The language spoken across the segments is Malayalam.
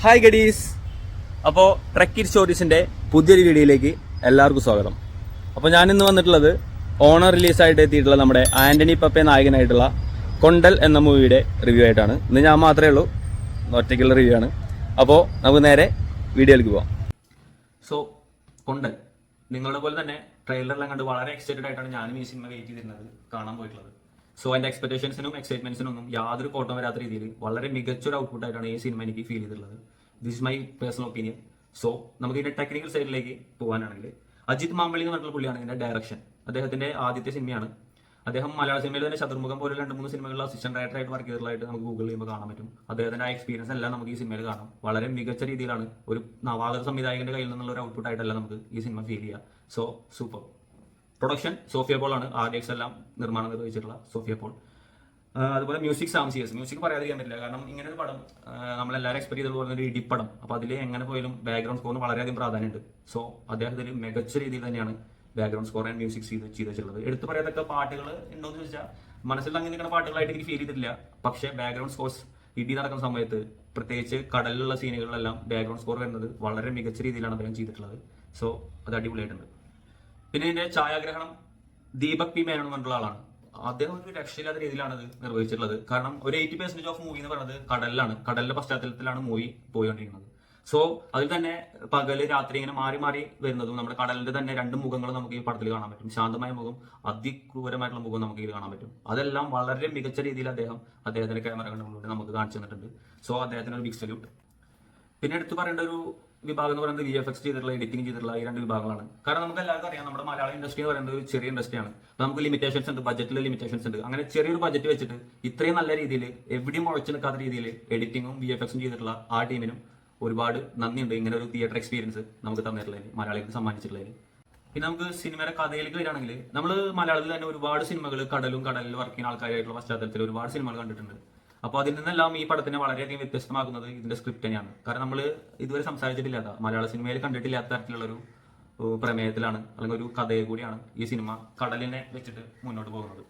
ഹായ് ഗഡീസ്. അപ്പോൾ ട്രക്കിറ്റ് സ്റ്റോറീസിൻ്റെ പുതിയൊരു വീഡിയോയിലേക്ക് എല്ലാവർക്കും സ്വാഗതം. അപ്പോൾ ഞാനിന്ന് വന്നിട്ടുള്ളത് ഓണർ റിലീസായിട്ട് എത്തിയിട്ടുള്ള നമ്മുടെ ആൻ്റണി പപ്പെ നായകനായിട്ടുള്ള കൊണ്ടൽ എന്ന മൂവിയുടെ റിവ്യൂ ആയിട്ടാണ്. ഇന്ന് ഞാൻ മാത്രമേ ഉള്ളൂ, ഒറ്റയ്ക്കുള്ള റിവ്യൂ ആണ്. അപ്പോൾ നമുക്ക് നേരെ വീഡിയോയിലേക്ക് പോകാം. സോ കൊണ്ടൽ നിങ്ങളുടെ പോലെ തന്നെ ട്രെയിലറെല്ലാം കണ്ട് വളരെ എക്സൈറ്റഡ് ആയിട്ടാണ് ഞാനും ഈ സിനിമ വെയിറ്റ് ചെയ്തിരുന്നത്, കാണാൻ പോയിട്ടുള്ളത്. സോ എൻ്റെ എക്സ്പെക്ടേഷൻസിനും എക്സൈറ്റ്മെന്റ്സിനും ഒന്നും യാതൊരു കോട്ടം വരാത്ത രീതിയിൽ വളരെ മികച്ചൊരു ഔട്ട്പുട്ട് ആയിട്ടാണ് ഈ സിനിമ എനിക്ക് ഫീൽ ചെയ്തിട്ടുള്ളത്. This is my personal opinion. So നമുക്ക് ഇതിന്റെ ടെക്നിക്കൽ സൈഡിലേക്ക് പോകാനാണെങ്കിൽ, അജിത് മാമ്പള്ളി എന്ന് പറഞ്ഞിട്ടുള്ള പുള്ളിയാണ് ഇതിന്റെ ഡയറക്ഷൻ. അദ്ദേഹത്തിന്റെ ആദ്യത്തെ സിനിമയാണ്. അദ്ദേഹം മലയാള സിനിമയിൽ തന്നെ ചതുർമുഖം പോലെ 2-3 സിനിമകളിൽ അസിസ്റ്റന്റ് ഡയറക്ടർ ആയിട്ട് വർക്ക് ചെയ്തിട്ടുള്ളതായിട്ട് നമുക്ക് ഗൂഗിൾ ചെയ്യുമ്പോൾ കാണാൻ പറ്റും. അദ്ദേഹത്തിന്റെ ആ എക്സ്പീരിയൻസ് എല്ലാം നമുക്ക് ഈ സിനിമയിൽ കാണാം. വളരെ മികച്ച രീതിയിലാണ്, ഒരു നവാഗത സംവിധായകന്റെ കയ്യിൽ നിന്നുള്ള ഒരു ഔട്ട്പുട്ട് ആയിട്ടല്ല നമുക്ക് ഈ സിനിമ ഫീൽ ചെയ്യുക. So super. Production Sophia Paul ആണ്, RDX എല്ലാം നിർമ്മാണം നിർവഹിച്ചിട്ടുള്ള സോഫിയ പോൾ. അതുപോലെ മ്യൂസിക് സാംസിയസ്. മ്യൂസിക് പറയാതിരിക്കാൻ പറ്റില്ല, കാരണം ഇങ്ങനെ ഒരു പടം നമ്മളെല്ലാവരും എക്സ്പെക്ട് ചെയ്ത പോലെ ഒരു ഇടിപ്പടം. അപ്പോൾ അതിൽ എങ്ങനെ പോയാലും ബാക്ക്ഗ്രൗണ്ട് സ്കോറിന് വളരെയധികം പ്രാധാന്യമുണ്ട്. സോ അദ്ദേഹത്തിന് മികച്ച രീതിയിൽ തന്നെയാണ് ബാക്ക്ഗ്രൗണ്ട് സ്കോർ ആൻഡ് മ്യൂസിക് ചെയ്ത് വെച്ചിട്ടുള്ളത്. എടുത്തു പറയാതൊക്കെ പാട്ടുകൾ ഉണ്ടോയെന്ന് ചോദിച്ചാൽ മനസ്സിൽ അങ്ങനെ നിൽക്കുന്ന പാട്ടുകളായിട്ട് എനിക്ക് ഫീൽ ചെയ്തിട്ടില്ല. പക്ഷേ ബാക്ക്ഗ്രൗണ്ട് സ്കോർസ് ഇടി നടക്കുന്ന സമയത്ത്, പ്രത്യേകിച്ച് കടലിലുള്ള സീനുകളിലെല്ലാം ബാക്ക്ഗ്രൗണ്ട് സ്കോർ വരുന്നത് വളരെ മികച്ച രീതിയിലാണ് അദ്ദേഹം ചെയ്തിട്ടുള്ളത്. സോ അത് അടിപൊളിയായിട്ടുണ്ട്. പിന്നെ ഇതിന്റെ ഛായാഗ്രഹണം ദീപക് പി മേനോൻ പറഞ്ഞിട്ടുള്ള ആളാണ്. അദ്ദേഹം ഒരു രക്ഷയില്ലാത്ത രീതിയിലാണ് ഇത് നിർവഹിച്ചിട്ടുള്ളത്. കാരണം ഒരു 80% ഓഫ് മൂവി എന്ന് പറയുന്നത് കടലിലാണ്, കടലിന്റെ പശ്ചാത്തലത്തിലാണ് മൂവി പോയിക്കൊണ്ടിരിക്കുന്നത്. സോ അതിൽ തന്നെ പകല് രാത്രി ഇങ്ങനെ മാറി മാറി വരുന്നതും നമ്മുടെ കടലിന്റെ തന്നെ 2 മുഖങ്ങൾ നമുക്ക് ഈ പടത്തിൽ കാണാൻ പറ്റും. ശാന്തമായ മുഖം, അതിക്രൂരമായിട്ടുള്ള മുഖം നമുക്ക് ഇത് കാണാൻ പറ്റും. അതെല്ലാം വളരെ മികച്ച രീതിയിൽ അദ്ദേഹത്തിന്റെ ക്യാമറ കണ്ടുകൊണ്ട് നമുക്ക് കാണിച്ചു തന്നിട്ടുണ്ട്. സോ അദ്ദേഹത്തിന് ഒരു ബിഗ് സല്യൂട്ട്. പിന്നെ എടുത്തു പറയേണ്ട ഒരു വിഭാഗം എന്ന് പറയുന്നത് VFX ചെയ്തിട്ടുള്ള, എഡിറ്റിംഗ് ചെയ്തിട്ടുള്ള ഈ 2 വിഭാഗങ്ങളാണ്. കാരണം നമുക്ക് എല്ലാവർക്കും അറിയാം, നമ്മുടെ മലയാളം ഇൻഡസ്ട്രി എന്ന് പറയുന്നത് ഒരു ചെറിയ ഇൻഡസ്ട്രിയാണ്. അപ്പോൾ നമുക്ക് ലിമിറ്റേഷൻസ് ഉണ്ട്, ബജറ്റിൽ ലിമിറ്റേഷൻസ് ഉണ്ട്. അങ്ങനെ ചെറിയൊരു ബജറ്റ് വെച്ചിട്ട് ഇത്രയും നല്ല രീതിയിൽ എവിടെയും മുഴച്ചു നിൽക്കാത്ത രീതിയിൽ എഡിറ്റിങ്ങും VFXും ചെയ്തിട്ടുള്ള ആ ടീമിനും ഒരുപാട് നന്ദിയുണ്ട്, ഇങ്ങനെ ഒരു തിയേറ്റർ എക്സ്പീരിയൻസ് നമുക്ക് തന്നിട്ടുള്ളതിന്, മലയാളികൾക്ക് സമ്മാനിച്ചിട്ടുള്ളതിന്. പിന്നെ നമുക്ക് സിനിമയുടെ കഥയിലേക്ക് വരികയാണെങ്കിൽ, നമ്മൾ മലയാളത്തിൽ തന്നെ ഒരുപാട് സിനിമകൾ കടലിൽ വർക്ക് ചെയ്യുന്ന ആൾക്കാരായിട്ടുള്ള പശ്ചാത്തലത്തിൽ ഒരുപാട് സിനിമകൾ കണ്ടിട്ടുണ്ട്. അപ്പോൾ അതിൽ നിന്നെല്ലാം ഈ പടത്തിനെ വളരെയധികം വ്യത്യസ്തമാക്കുന്നത് ഇതിന്റെ സ്ക്രിപ്റ്റ് തന്നെയാണ്. കാരണം നമ്മൾ ഇതുവരെ സംസാരിച്ചിട്ടില്ലാത്ത, മലയാള സിനിമയിൽ കണ്ടിട്ടില്ലാത്ത തരത്തിലുള്ളൊരു പ്രമേയത്തിലാണ്, അല്ലെങ്കിൽ ഒരു കഥയെ കൂടിയാണ് ഈ സിനിമ കടലിനെ വെച്ചിട്ട് മുന്നോട്ട് പോകുന്നത്.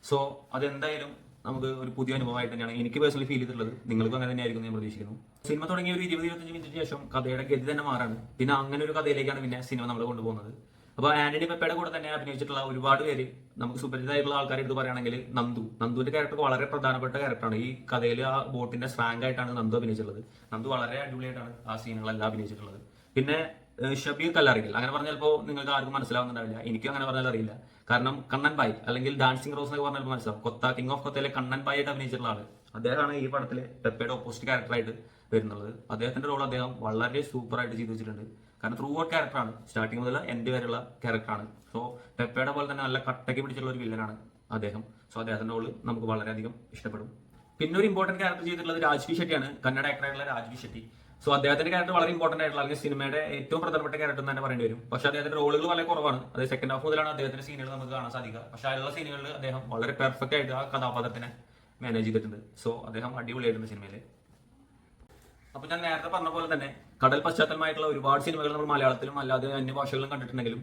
സോ അതെന്തായാലും നമുക്ക് ഒരു പുതിയ അനുഭവമായിട്ട് തന്നെയാണ് എനിക്ക് പേഴ്സണലി ഫീൽ ചെയ്തിട്ടുള്ളത്. നിങ്ങൾക്കും അങ്ങനെ തന്നെയായിരിക്കും ഞാൻ പ്രതീക്ഷിക്കുന്നു. സിനിമ തുടങ്ങിയ ഒരു 20-25 മിനിറ്റിന് ശേഷം കഥയുടെ ഗതി തന്നെ മാറാണ്. പിന്നെ അങ്ങനെ ഒരു കഥയിലേക്കാണ് പിന്നെ സിനിമ നമ്മൾ കൊണ്ടുപോകുന്നത്. അപ്പോൾ ആന്റണി പെപ്പയുടെ കൂടെ തന്നെ അഭിനയിച്ചിട്ടുള്ള ഒരുപാട് പേര്, നമുക്ക് സുപരിചിതമായിട്ടുള്ള ആൾക്കാരെ എടുത്ത് പറയുകയാണെങ്കിൽ നന്ദുവിന്റെ ക്യാരക്ടർ വളരെ പ്രധാനപ്പെട്ട ക്യാരക്ടറാണ്. ഈ കഥയിൽ ആ ബോട്ടിന്റെ സ്ട്രാങ് ആയിട്ടാണ് നന്ദു അഭിനയിച്ചിട്ടുള്ളത്. നന്ദു വളരെ അടിപൊളിയായിട്ടാണ് ആ സീനുകളെല്ലാം അഭിനയിച്ചിട്ടുള്ളത്. പിന്നെ ഷബീർ കല്ലറിക്കൽ, അങ്ങനെ പറഞ്ഞാൽ ഇപ്പോൾ നിങ്ങൾക്ക് ആർക്കും മനസ്സിലാവുന്നുണ്ടാവില്ല, എനിക്കും അങ്ങനെ പറഞ്ഞാൽ അറിയില്ല. കാരണം കണ്ണൻ ബായ്, അല്ലെങ്കിൽ ഡാൻസിങ് റോസ് എന്നൊക്കെ പറഞ്ഞാൽ മനസ്സിലാവും. കിങ് ഓഫ് കൊത്തയിലെ കണ്ണൻ ബായ് ആയിട്ട് അഭിനയിച്ചിട്ടുള്ള ആള് അദ്ദേഹമാണ് ഈ പടത്തിൽ പെപ്പയുടെ ഓപ്പോസിറ്റ് ക്യാരക്ടറായിട്ട് വരുന്നത്. അദ്ദേഹത്തിന്റെ റോൾ അദ്ദേഹം വളരെ സൂപ്പറായിട്ട് ചെയ്തു വെച്ചിട്ടുണ്ട്. കാരണം ത്രൂ ഔട്ട് ക്യാരക്ടറാണ്, സ്റ്റാർട്ടിങ് മുതൽ എൻഡ് വരെയുള്ള ക്യാരക്ടറാണ്. സോ പെപ്പയുടെ പോലെ തന്നെ നല്ല കട്ടയ്ക്ക് പിടിച്ചിട്ടുള്ള ഒരു വില്ലനാണ് അദ്ദേഹം. സോ അദ്ദേഹത്തിന്റെ റോള് നമുക്ക് വളരെയധികം ഇഷ്ടപ്പെടും. പിന്നെ ഒരു ഇമ്പോർട്ടന്റ് ക്യാരക്ടർ ചെയ്തിട്ടുള്ളത് രാജ്വി ഷെട്ടിയാണ്, കന്നഡ ആക്ടറായിട്ടുള്ള രാജ്വി ഷെട്ടി. സോ അദ്ദേഹത്തിന്റെ ക്യാരക്ടർ വളരെ ഇമ്പോർട്ടന്റ് ആയിട്ടുള്ള, അല്ലെങ്കിൽ സിനിമയുടെ ഏറ്റവും പ്രധാനപ്പെട്ട ക്യാരക്ടർ എന്ന് തന്നെ പറയേണ്ടി വരും. പക്ഷേ അദ്ദേഹത്തിന്റെ റോളുകൾ വളരെ കുറവാണ്. അത് സെക്കൻഡ് ഹാഫ് മുതലാണ് അദ്ദേഹത്തിന്റെ സീനുകൾ നമുക്ക് കാണാൻ സാധിക്കുക. പക്ഷേ അതിലുള്ള സീനുകളിൽ അദ്ദേഹം വളരെ പെർഫെക്റ്റ് ആയിട്ട് ആ കഥാപാത്രത്തിനെ മാനേജ് ചെയ്തിട്ടുണ്ട്. സോ അദ്ദേഹം അടിപൊളിയായിട്ടുണ്ട് സിനിമയിൽ. അപ്പൊ ഞാൻ നേരത്തെ പറഞ്ഞ പോലെ തന്നെ കടൽ പശ്ചാത്തലമായിട്ടുള്ള ഒരുപാട് സിനിമകൾ നമ്മൾ മലയാളത്തിലും അല്ലാതെ അന്യഭാഷകളിലും കണ്ടിട്ടുണ്ടെങ്കിലും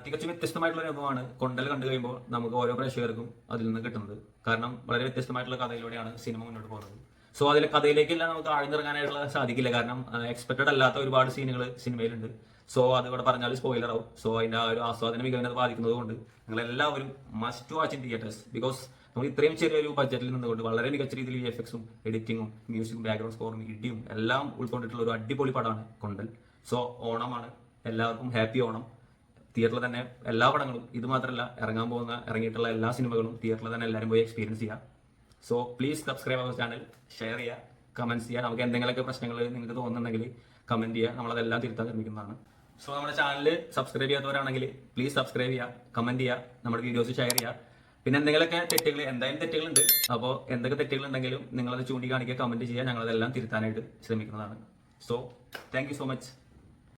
തികച്ചും വ്യത്യസ്തമായിട്ടുള്ള ഒരു അനുഭവമാണ് കൊണ്ടൽ കണ്ടു കഴിയുമ്പോൾ നമുക്ക് ഓരോ പ്രേക്ഷകർക്കും അതിൽ നിന്ന് കിട്ടുന്നത്. കാരണം വളരെ വ്യത്യസ്തമായിട്ടുള്ള കഥയിലൂടെയാണ് സിനിമ മുന്നോട്ട് പോകുന്നത്. സോ അതിലെ കഥയിലേക്കെല്ലാം നമുക്ക് ആഴ്ന്നിറങ്ങാനായിട്ടുള്ള സാധിക്കില്ല, കാരണം എക്സ്പെക്റ്റഡ് അല്ലാത്ത ഒരുപാട് സീനുകൾ സിനിമയിലുണ്ട്. സോ അതിവിടെ പറഞ്ഞാൽ സ്പോയിലർ ആവും. സോ അതിന്റെ ആ ഒരു ആസ്വാദന മികവിനെ അത് ബാധിക്കുന്നത് കൊണ്ട് നിങ്ങൾ എല്ലാവരും must watch in theatres. Because നമുക്ക് ഇത്രയും ചെറിയൊരു ബഡ്ജറ്റിൽ നിന്നുകൊണ്ട് വളരെ മികച്ച രീതിയിൽ VFXും എഡിറ്റിങ്ങും മ്യൂസിക്കും ബാക്ക്ഗ്രൗണ്ട് സ്കോറും ഇടിയും എല്ലാം ഉൾക്കൊണ്ടിട്ടുള്ള ഒരു അടിപൊളി പടമാണ് കൊണ്ടൽ. സോ ഓണമാണ്, എല്ലാവർക്കും ഹാപ്പി ഓണം. തിയേറ്ററിൽ തന്നെ എല്ലാ പടങ്ങളും, ഇത് മാത്രമല്ല ഇറങ്ങിയിട്ടുള്ള എല്ലാ സിനിമകളും തിയേറ്ററിൽ തന്നെ എല്ലാവരും പോയി എക്സ്പീരിയൻസ് ചെയ്യുക. സോ പ്ലീസ് സബ്സ്ക്രൈബ് അവർ ചാനൽ, ഷെയർ ചെയ്യുക, കമന്റ്സ് ചെയ്യുക. നമുക്ക് എന്തെങ്കിലുമൊക്കെ പ്രശ്നങ്ങൾ നിങ്ങൾക്ക് തോന്നുന്നുണ്ടെങ്കിൽ കമന്റ് ചെയ്യുക, നമ്മളതെല്ലാം തിരുത്താൻ ശ്രമിക്കുന്നതാണ്. സോ നമ്മുടെ ചാനൽ സബ്സ്ക്രൈബ് ചെയ്യാത്തവരാണെങ്കിൽ പ്ലീസ് സബ്സ്ക്രൈബ് ചെയ്യുക, കമന്റ് ചെയ്യുക, നമ്മുടെ വീഡിയോസ് ഷെയർ ചെയ്യുക. പിന്നെ എന്തെങ്കിലുമൊക്കെ എന്തായാലും തെറ്റുകളുണ്ട്. അപ്പോൾ എന്തൊക്കെ തെറ്റുകളുണ്ടെങ്കിലും നിങ്ങളത് ചൂണ്ടിക്കാണിക്കുക, കമന്റ് ചെയ്യുക, ഞങ്ങളതെല്ലാം തിരുത്താനായിട്ട് ശ്രമിക്കുന്നതാണ്. So thank you so much.